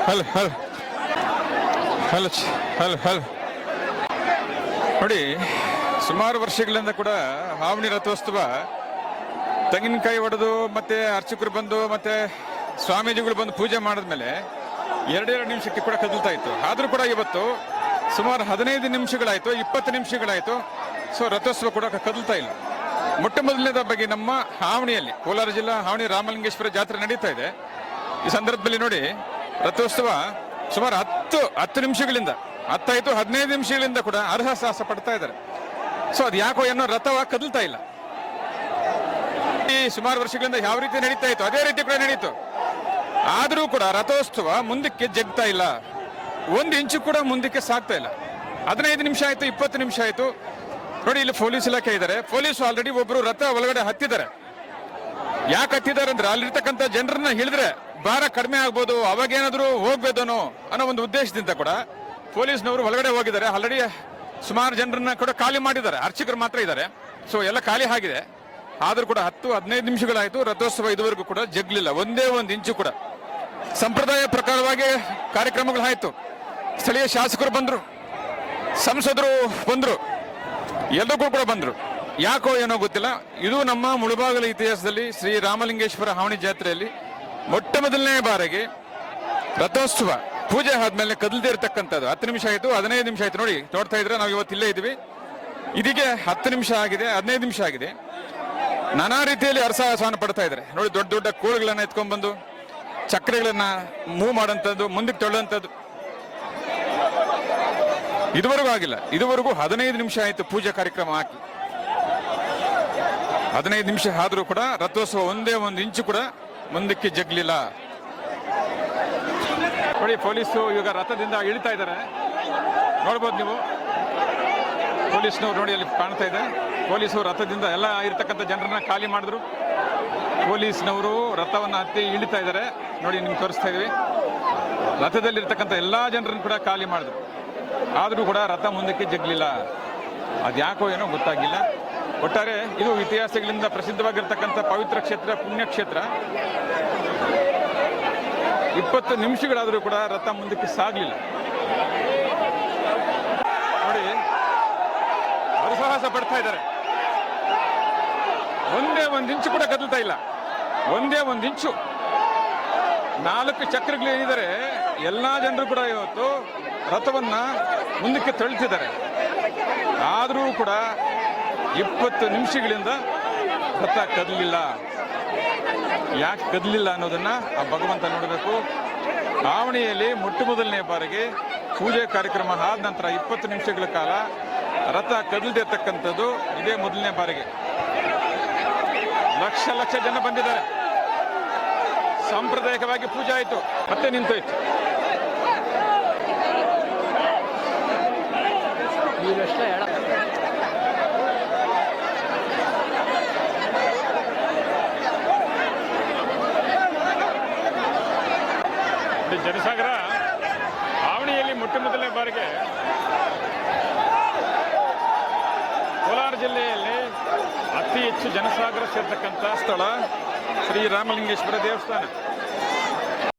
Hello hello hello hello hello ನೋಡಿ, ಸುಮಾರು ವರ್ಷಗಳಿಂದ ಕೂಡ ಹಾವಣಿ ರಥೋತ್ಸವ ತೆಂಗಿನಕಾಯಿ ಹೊಡೆದು ಮತ್ತೆ ಅರ್ಚಕರು ಬಂದು ಮತ್ತೆ ಸ್ವಾಮೀಜಿಗಳು ಬಂದು ಪೂಜೆ ಮಾಡಿದ್ಮೇಲೆ ಎರಡೆರಡು ನಿಮಿಷಕ್ಕೆ ಕೂಡ ಕದಲ್ತಾ ಇತ್ತು. ಆದರೂ ಕೂಡ ಇವತ್ತು ಸುಮಾರು 15 ನಿಮಿಷಗಳಾಯಿತು, 20 ನಿಮಿಷಗಳಾಯಿತು. ಸೊ ರಥೋತ್ಸವ ಕೂಡ ಕದಲ್ತಾ ಇಲ್ಲ. ಮೊಟ್ಟ ಮೊದಲನೇದ ಬಗ್ಗೆ ನಮ್ಮ ಹಾವಣಿಯಲ್ಲಿ, ಕೋಲಾರ ಜಿಲ್ಲಾ ಹಾವಣಿ ರಾಮಲಿಂಗೇಶ್ವರ ಜಾತ್ರೆ ನಡೀತಾ ಇದೆ. ಈ ಸಂದರ್ಭದಲ್ಲಿ ನೋಡಿ, ರಥೋತ್ಸವ ಸುಮಾರು 10 ನಿಮಿಷಗಳಿಂದ 15 ನಿಮಿಷಗಳಿಂದ ಕೂಡ ಅರ್ಹ ಸಾಹಸ ಪಡ್ತಾ ಇದ್ದಾರೆ. ಸೊ ಅದು ಯಾಕೋ ಏನೋ ರಥವ ಕದಲ್ತಾ ಇಲ್ಲ. ಈ ಸುಮಾರು ವರ್ಷಗಳಿಂದ ಯಾವ ರೀತಿ ನಡೀತಾ ಇತ್ತು ಅದೇ ರೀತಿ ಕೂಡ ನಡೀತು. ಆದರೂ ಕೂಡ ರಥೋತ್ಸವ ಮುಂದಕ್ಕೆ ಜಗ್ತಾ ಇಲ್ಲ, 1 ಇಂಚು ಕೂಡ ಮುಂದಕ್ಕೆ ಸಾಗ್ತಾ ಇಲ್ಲ. 15 ನಿಮಿಷ ಆಯ್ತು, 20 ನಿಮಿಷ ಆಯ್ತು. ನೋಡಿ, ಇಲ್ಲಿ ಪೊಲೀಸ್ ಇಲಾಖೆ ಇದ್ದಾರೆ. ಪೊಲೀಸ್ ಆಲ್ರೆಡಿ ಒಬ್ರು ರಥ ಒಳಗಡೆ ಹತ್ತಿದ್ದಾರೆ. ಯಾಕೆ ಹತ್ತಿದ್ದಾರೆ ಅಂದ್ರೆ ಅಲ್ಲಿರ್ತಕ್ಕಂಥ ಜನರನ್ನ ಹಿಡಿದ್ರೆ ಭಾರ ಕಡಿಮೆ ಆಗ್ಬೋದು, ಅವಾಗೇನಾದ್ರೂ ಹೋಗ್ಬೇದನೋ ಅನ್ನೋ ಒಂದು ಉದ್ದೇಶದಿಂದ ಕೂಡ ಪೊಲೀಸ್ನವರು ಒಳಗಡೆ ಹೋಗಿದ್ದಾರೆ. ಆಲ್ರೆಡಿ ಸುಮಾರು ಜನರನ್ನ ಕೂಡ ಖಾಲಿ ಮಾಡಿದ್ದಾರೆ. ಅರ್ಚಕರು ಮಾತ್ರ ಇದ್ದಾರೆ. ಸೊ ಎಲ್ಲ ಖಾಲಿ ಆಗಿದೆ. ಆದ್ರೂ ಕೂಡ 10-15 ನಿಮಿಷಗಳಾಯ್ತು, ರಥೋತ್ಸವ ಇದುವರೆಗೂ ಕೂಡ ಜಗ್ಲಿಲ್ಲ, ಒಂದೇ 1 ಇಂಚು ಕೂಡ. ಸಂಪ್ರದಾಯ ಪ್ರಕಾರವಾಗಿ ಕಾರ್ಯಕ್ರಮಗಳಾಯ್ತು. ಸ್ಥಳೀಯ ಶಾಸಕರು ಬಂದ್ರು, ಸಂಸದರು ಬಂದ್ರು, ಎಲ್ಲರಿಗೂ ಕೂಡ ಬಂದ್ರು. ಯಾಕೋ ಏನೋ ಗೊತ್ತಿಲ್ಲ, ಇದು ನಮ್ಮ ಮುಳುಬಾಗಲ ಇತಿಹಾಸದಲ್ಲಿ ಶ್ರೀ ರಾಮಲಿಂಗೇಶ್ವರ ಹಾವಣಿ ಜಾತ್ರೆಯಲ್ಲಿ ಮೊಟ್ಟ ಮೊದಲನೇ ಬಾರಿಗೆ ರಥೋತ್ಸವ ಪೂಜೆ ಆದ್ಮೇಲೆ ಕದಲ್ದೇ ಇರತಕ್ಕಂಥದ್ದು. 10 ನಿಮಿಷ ಆಯ್ತು, 15 ನಿಮಿಷ ಆಯ್ತು. ನೋಡಿ, ನೋಡ್ತಾ ಇದ್ರೆ ನಾವು ಇವತ್ತು ಇಲ್ಲೇ ಇದೀವಿ. ಇದೀಗೆ 10 ನಿಮಿಷ ಆಗಿದೆ, 15 ನಿಮಿಷ ಆಗಿದೆ. ನಾನಾ ರೀತಿಯಲ್ಲಿ ಅರಸಾಹಸವನ್ನು ಪಡ್ತಾ ಇದ್ದಾರೆ. ನೋಡಿ, ದೊಡ್ಡ ದೊಡ್ಡ ಕೋಳುಗಳನ್ನ ಎತ್ಕೊಂಡ್ ಬಂದು ಚಕ್ರಗಳನ್ನ ಮೂವ್ ಮಾಡೋಂಥದ್ದು, ಮುಂದಕ್ಕೆ ತೊಳ್ಳುವಂಥದ್ದು ಇದುವರೆಗೂ ಆಗಿಲ್ಲ. ಇದುವರೆಗೂ 15 ನಿಮಿಷ ಆಯ್ತು ಪೂಜೆ ಕಾರ್ಯಕ್ರಮ ಹಾಕಿ. 15 ನಿಮಿಷ ಆದ್ರೂ ಕೂಡ ರಥೋತ್ಸವ ಒಂದೇ 1 ಇಂಚು ಕೂಡ ಮುಂದಕ್ಕೆ ಜಗ್ಲಿಲ್ಲ. ನೋಡಿ, ಪೊಲೀಸು ಈಗ ರಥದಿಂದ ಇಳಿತಾ ಇದ್ದಾರೆ. ನೋಡ್ಬೋದು ನೀವು, ಪೊಲೀಸ್ನವ್ರು ನೋಡಿ ಅಲ್ಲಿ ಕಾಣ್ತಾ ಇದೆ. ಪೊಲೀಸರು ರಥದಿಂದ ಎಲ್ಲ ಇರ್ತಕ್ಕಂಥ ಜನರನ್ನ ಖಾಲಿ ಮಾಡಿದ್ರು. ಪೊಲೀಸ್ನವರು ರಥವನ್ನು ಹತ್ತಿ ಇಳಿತಾ ಇದ್ದಾರೆ. ನೋಡಿ, ನಿಮ್ಗೆ ತೋರಿಸ್ತಾ ಇದೀವಿ. ರಥದಲ್ಲಿರ್ತಕ್ಕಂಥ ಎಲ್ಲಾ ಜನರನ್ನು ಕೂಡ ಖಾಲಿ ಮಾಡಿದ್ರು. ಆದರೂ ಕೂಡ ರಥ ಮುಂದಕ್ಕೆ ಜಗ್ಲಿಲ್ಲ. ಅದ್ಯಾಕೋ ಏನೋ ಗೊತ್ತಾಗಿಲ್ಲ. ಒಟ್ಟಾರೆ ಇದು ಇತಿಹಾಸಗಳಿಂದ ಪ್ರಸಿದ್ಧವಾಗಿರ್ತಕ್ಕಂಥ ಪವಿತ್ರ ಕ್ಷೇತ್ರ, ಪುಣ್ಯಕ್ಷೇತ್ರ. 20 ನಿಮಿಷಗಳಾದರೂ ಕೂಡ ರಥ ಮುಂದಕ್ಕೆ ಸಾಗಲಿಲ್ಲ. ನೋಡಿ, ಅರಸಾಹಸ ಪಡ್ತಾ ಇದ್ದಾರೆ. ಒಂದೇ 1 ಇಂಚು ಕೂಡ ಕದಲ್ತಾ ಇಲ್ಲ, ಒಂದೇ 1 ಇಂಚು. 4 ಚಕ್ರಗಳು ಏನಿದ್ದಾರೆ, ಎಲ್ಲಾ ಜನರು ಕೂಡ ಇವತ್ತು ರಥವನ್ನ ಮುಂದಕ್ಕೆ ತಳ್ತಿದ್ದಾರೆ. ಆದರೂ ಕೂಡ 20 ನಿಮಿಷಗಳಿಂದ ರಥ ಕದಲಿಲ್ಲ. ಯಾಕೆ ಕದಲಿಲ್ಲ ಅನ್ನೋದನ್ನ ಆ ಭಗವಂತ ನೋಡಬೇಕು. ಹಾವಣಿಯಲ್ಲಿ ಮೊಟ್ಟ ಮೊದಲನೇ ಬಾರಿಗೆ ಪೂಜೆ ಕಾರ್ಯಕ್ರಮ ಆದ ನಂತರ 20 ನಿಮಿಷಗಳ ಕಾಲ ರಥ ಕದಲ್ದಿರ್ತಕ್ಕಂಥದ್ದು ಇದೇ ಮೊದಲನೇ ಬಾರಿಗೆ. ಲಕ್ಷ ಲಕ್ಷ ಜನ ಬಂದಿದ್ದಾರೆ. ಸಾಂಪ್ರದಾಯಿಕವಾಗಿ ಪೂಜೆ ಆಯಿತು, ಮತ್ತೆ ನಿಂತೋಯ್ತು. ಜನಸಾಗರ ಹಾವಣಿಯಲ್ಲಿ ಮೊಟ್ಟ ಮೊದಲನೇ ಬಾರಿಗೆ ಕೋಲಾರ ಜಿಲ್ಲೆಯಲ್ಲಿ ಅತಿ ಹೆಚ್ಚು ಜನಸಾಗರ ಸೇರ್ತಕ್ಕಂಥ ಸ್ಥಳ ಶ್ರೀ ರಾಮಲಿಂಗೇಶ್ವರ ದೇವಸ್ಥಾನ.